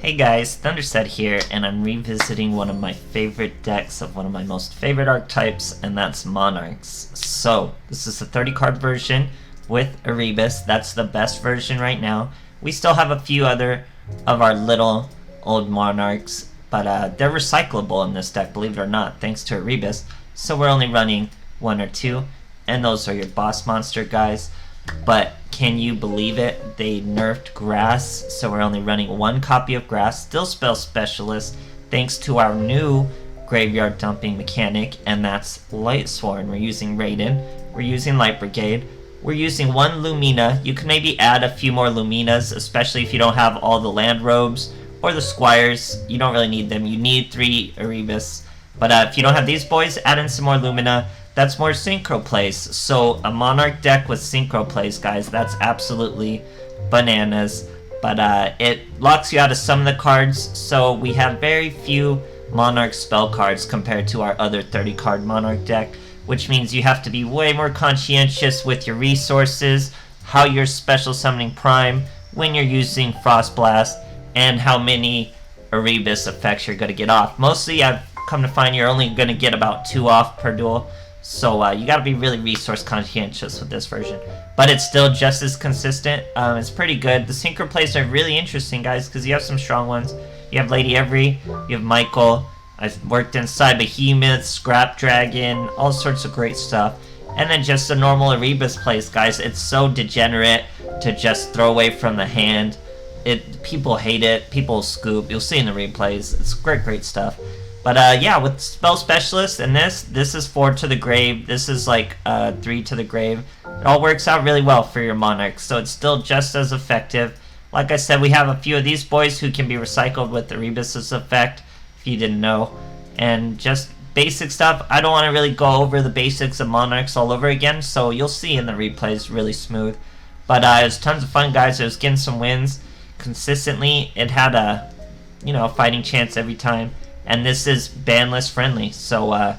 Hey guys, Thunderset here, and I'm revisiting one of my favorite decks of one of my most favorite archetypes, and that's Monarchs. So, this is the 30 card version with Erebus. That's the best version right now. We still have a few other of our little old Monarchs, but they're recyclable in this deck, believe it or not, thanks to Erebus. So we're only running one or two, and those are your boss monster guys. But can you believe it? They nerfed Grass, so we're only running one copy of Grass. Still Spell Specialist, thanks to our new graveyard dumping mechanic, and that's Lightsworn. We're using Raiden, we're using Light Brigade, we're using one Lumina. You can maybe add a few more Luminas, especially if you don't have all the land robes or the squires. You don't really need them. You need 3 Erebus. But if you don't have these boys, add in some more Lumina. That's more synchro plays. So a Monarch deck with synchro plays, guys, that's absolutely bananas. But it locks you out of some of the cards, so we have very few Monarch spell cards compared to our other 30 card Monarch deck, which means you have to be way more conscientious with your resources, how you're special summoning Prime, when you're using Frost Blast, and how many Erebus effects you're going to get off. Mostly, I've come to find you're only going to get about 2 off per duel. So you gotta be really resource conscientious with this version. But it's still just as consistent. It's pretty good. The synchro plays are really interesting, guys, because you have some strong ones. You have Lady Every, you have Michael. I've worked inside Behemoth, Scrap Dragon, all sorts of great stuff. And then just the normal Erebus plays, guys. It's so degenerate to just throw away from the hand. People hate it. People scoop. You'll see in the replays. It's great stuff. But yeah, with Spell Specialist and this is 4 to the grave. This is like 3 to the grave. It all works out really well for your Monarchs, so it's still just as effective. Like I said, we have a few of these boys who can be recycled with Erebus's effect, if you didn't know. And just basic stuff. I don't want to really go over the basics of Monarchs all over again, so you'll see in the replays really smooth. But it was tons of fun, guys. It was getting some wins consistently. It had a fighting chance every time. And this is Banlist friendly, so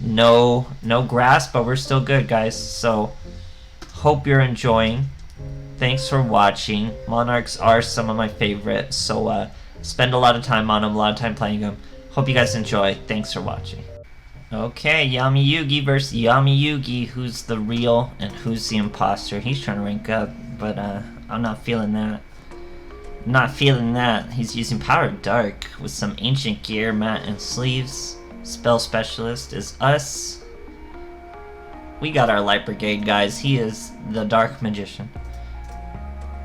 no grass, but we're still good, guys. So hope you're enjoying. Thanks for watching. Monarchs are some of my favorites, so spend a lot of time on them, a lot of time playing them. Hope you guys enjoy. Thanks for watching. Okay, Yami Yugi versus Yami Yugi. Who's the real and who's the imposter? He's trying to rank up, but I'm not feeling that. Not feeling that. He's using Power of Dark with some ancient gear, mat, and sleeves. Spell Specialist is us. We got our Light Brigade, guys. He is the Dark Magician.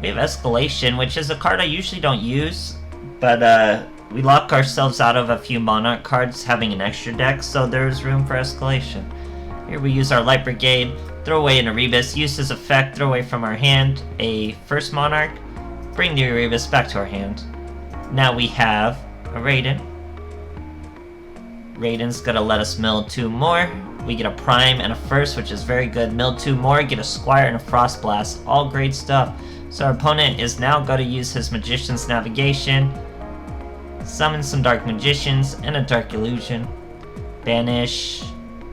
We have Escalation, which is a card I usually don't use, but we lock ourselves out of a few Monarch cards having an extra deck, so there's room for Escalation. Here we use our Light Brigade, throw away an Erebus, use his effect, throw away from our hand a first Monarch, bring the Erebus back to our hand. Now we have a Raiden. Raiden's gonna let us mill 2 more. We get a Prime and a first, which is very good. Mill 2 more, get a Squire and a Frost Blast. All great stuff. So our opponent is now gonna use his Magician's Navigation, summon some Dark Magicians and a Dark Illusion. Banish.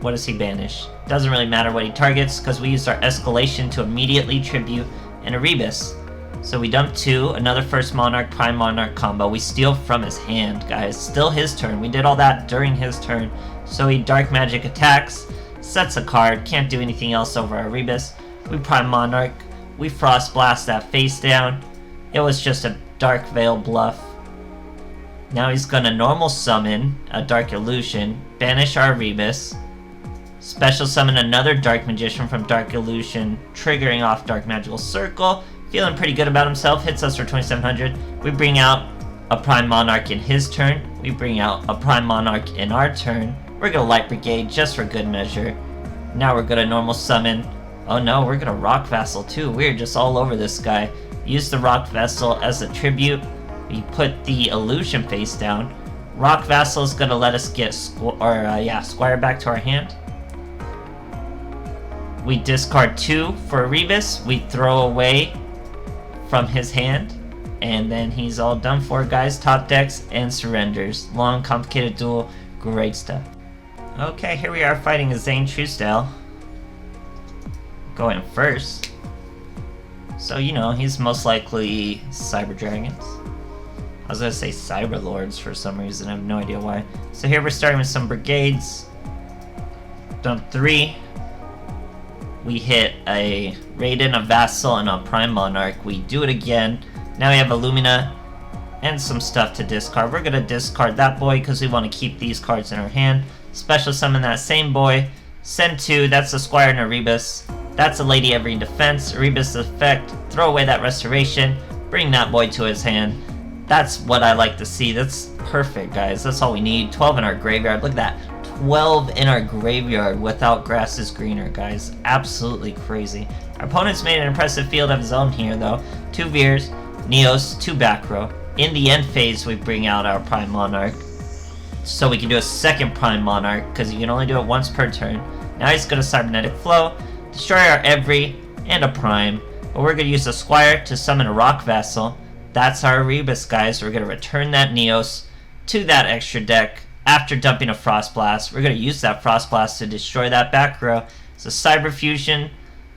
What does he banish? Doesn't really matter what he targets, because we used our Escalation to immediately tribute an Erebus. So we dump 2, another first Monarch, Prime Monarch combo. We steal from his hand, guys. Still his turn. We did all that during his turn. So he Dark Magic attacks, sets a card, can't do anything else over our Erebus. We Prime Monarch, we Frost Blast that face down. It was just a Dark Veil bluff. Now he's gonna normal summon a Dark Illusion, banish our Erebus, special summon another Dark Magician from Dark Illusion, triggering off Dark Magical Circle. Feeling pretty good about himself, hits us for 2700. We bring out a Prime Monarch in his turn. We bring out a Prime Monarch in our turn. We're gonna Light Brigade just for good measure. Now we're gonna normal summon. Oh no, we're gonna Rock Vassal too. We're just all over this guy. Use the Rock Vassal as a tribute. We put the Illusion face down. Rock Vassal is gonna let us get Squire back to our hand. We discard 2 for Erebus. We throw away from his hand, and then he's all done for, guys. Top decks and surrenders. Long, complicated duel. Great stuff. Okay, here we are fighting a Zane Truesdale. Going first. So, he's most likely Cyber Dragons. I was gonna say Cyber Lords for some reason, I have no idea why. So here we're starting with some brigades. Dump 3. We hit a Raiden, a Vassal, and a Prime Monarch. We do it again. Now we have a Lumina and some stuff to discard. We're gonna discard that boy because we want to keep these cards in our hand. Special summon that same boy. Send 2, that's a Squire and Erebus. That's a Lady Every in defense. Erebus effect, throw away that restoration, bring that boy to his hand. That's what I like to see. That's perfect, guys. That's all we need. 12 in our graveyard. Look at that. 12 in our graveyard without Grass is Greener, guys. Absolutely crazy. Our opponent's made an impressive field of his own here, though. 2 Veers, Neos, 2 back row. In the end phase, we bring out our Prime Monarch. So we can do a second Prime Monarch, because you can only do it once per turn. Now he's going to Cybernetic Flow, destroy our Every, and a Prime. But we're going to use a Squire to summon a Rock Vassal. That's our Erebus, guys. We're going to return that Neos to that extra deck after dumping a Frost Blast. We're going to use that Frost Blast to destroy that back row. It's a Cyber Fusion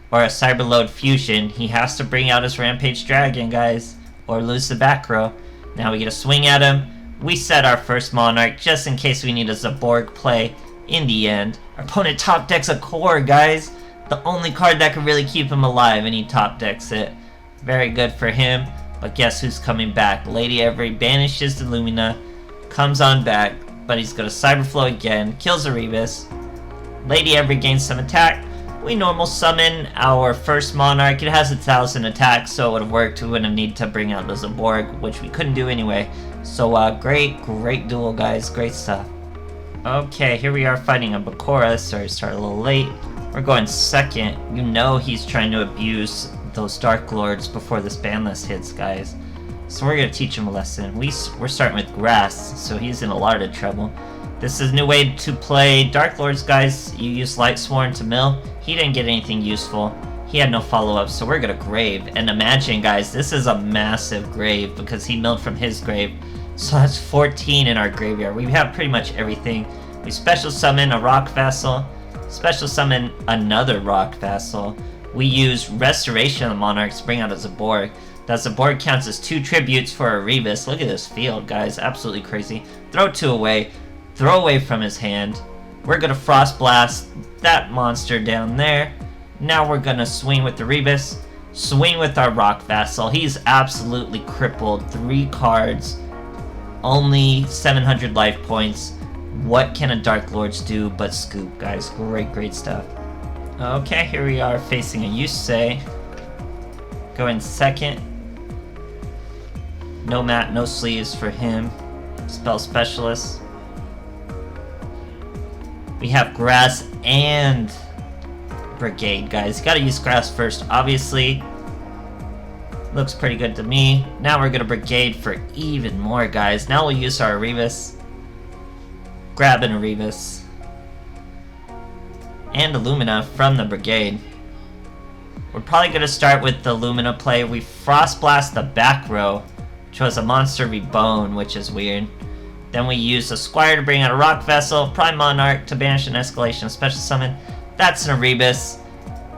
or a Cyber Load Fusion. He has to bring out his Rampage Dragon, guys, or lose the back row. Now we get a swing at him. We set our first Monarch just in case we need a Zaborg play in the end. Our opponent top decks a Core, guys. The only card that can really keep him alive, and he top decks it. Very good for him. But guess who's coming back? Lady Every banishes the Lumina, comes on back, but he's going to Cyberflow again, kills Erebus. Lady Every gains some attack. We normal summon our first Monarch. It has 1,000 attack, so it would have worked. We wouldn't need to bring out the Zaborg, which we couldn't do anyway. So great duel, guys. Great stuff. Okay, here we are fighting a Bakura. Sorry to start a little late. We're going second. You know he's trying to abuse those Dark Lords before this ban list hits, guys. So we're gonna teach him a lesson. We're starting with Grass, so he's in a lot of trouble. This is a new way to play Dark Lords, guys. You use Lightsworn to mill. He didn't get anything useful. He had no follow-up, so we're gonna Grave. And imagine, guys, this is a massive Grave because he milled from his grave. So that's 14 in our graveyard. We have pretty much everything. We special summon a Rock Vassal. Special summon another Rock Vassal. We use Restoration of the Monarchs to bring out a Zaborg. That Zaborg counts as 2 tributes for Erebus. Look at this field, guys. Absolutely crazy. Throw 2 away. Throw away from his hand. We're going to Frost Blast that monster down there. Now we're going to swing with Erebus. Swing with our Rock Vassal. He's absolutely crippled. 3 cards. Only 700 life points. What can a Dark Lords do but scoop, guys? Great stuff. Okay, here we are facing a Yusei. Going second. No mat, no sleeves for him. Spell Specialist. We have Grass and Brigade, guys. You gotta use Grass first, obviously. Looks pretty good to me. Now we're gonna Brigade for even more, guys. Now we'll use our Erebus. Grab an Erebus. And a Lumina from the Brigade. We're probably going to start with the Lumina play. We Frost Blast the back row, which was a Monster Rebone, which is weird. Then we use a Squire to bring out a Rock Vessel, Prime Monarch to banish an Escalation of Special Summon. That's an Erebus.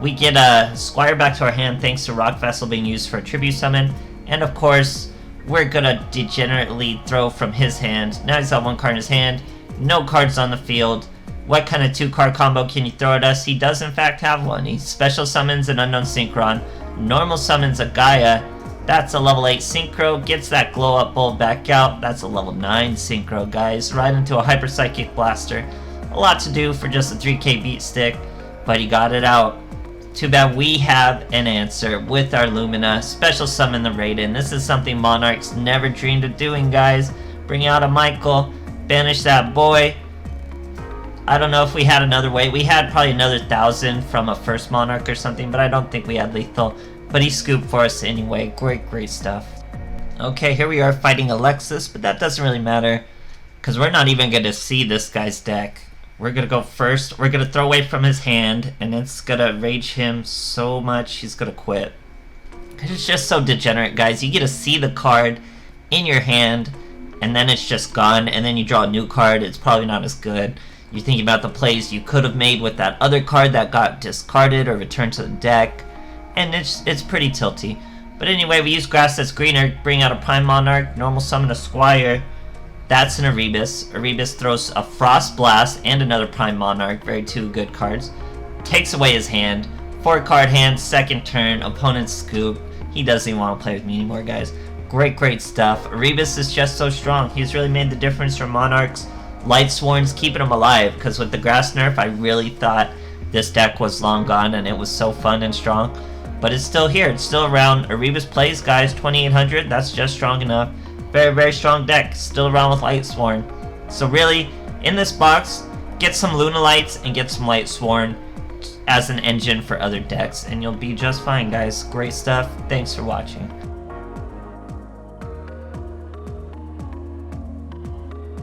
We get a Squire back to our hand thanks to Rock Vessel being used for a Tribute Summon. And of course, we're going to degenerately throw from his hand. Now he's got 1 card in his hand, no cards on the field. What kind of 2-card combo can you throw at us? He does in fact have one. He special summons an Unknown Synchron, normal summons a Gaia. That's a level 8 Synchro, gets that Glow Up Bulb back out. That's a level 9 Synchro, guys. Right into a Hyper Psychic Blaster. A lot to do for just a 3k beat stick, but he got it out. Too bad we have an answer with our Lumina. Special summon the Raiden. This is something Monarchs never dreamed of doing, guys. Bring out a Michael, banish that boy. I don't know if we had another way. We had probably another 1,000 from a first Monarch or something, but I don't think we had lethal. But he scooped for us anyway. Great stuff. Okay, here we are fighting Alexis, but that doesn't really matter because we're not even going to see this guy's deck. We're going to go first. We're going to throw away from his hand, and it's going to rage him so much he's going to quit. It's just so degenerate, guys. You get to see the card in your hand, and then it's just gone, and then you draw a new card. It's probably not as good. You're thinking about the plays you could have made with that other card that got discarded or returned to the deck, and it's pretty tilty. But anyway, we use grass that's greener, bring out a Prime Monarch, normal summon a Squire. That's an Erebus. Erebus throws a Frost Blast and another Prime Monarch, very two good cards. Takes away his hand. 4-card hand, second turn, opponent scoop. He doesn't even want to play with me anymore, guys. Great stuff. Erebus is just so strong. He's really made the difference for Monarchs. Lightsworn's keeping him alive, because with the grass nerf, I really thought this deck was long gone and it was so fun and strong. But it's still here. It's still around. Erebus plays, guys. 2800. That's just strong enough. Very strong deck. Still around with Lightsworn. So really, in this box, get some Lunalights and get some Lightsworn as an engine for other decks, and you'll be just fine, guys. Great stuff. Thanks for watching.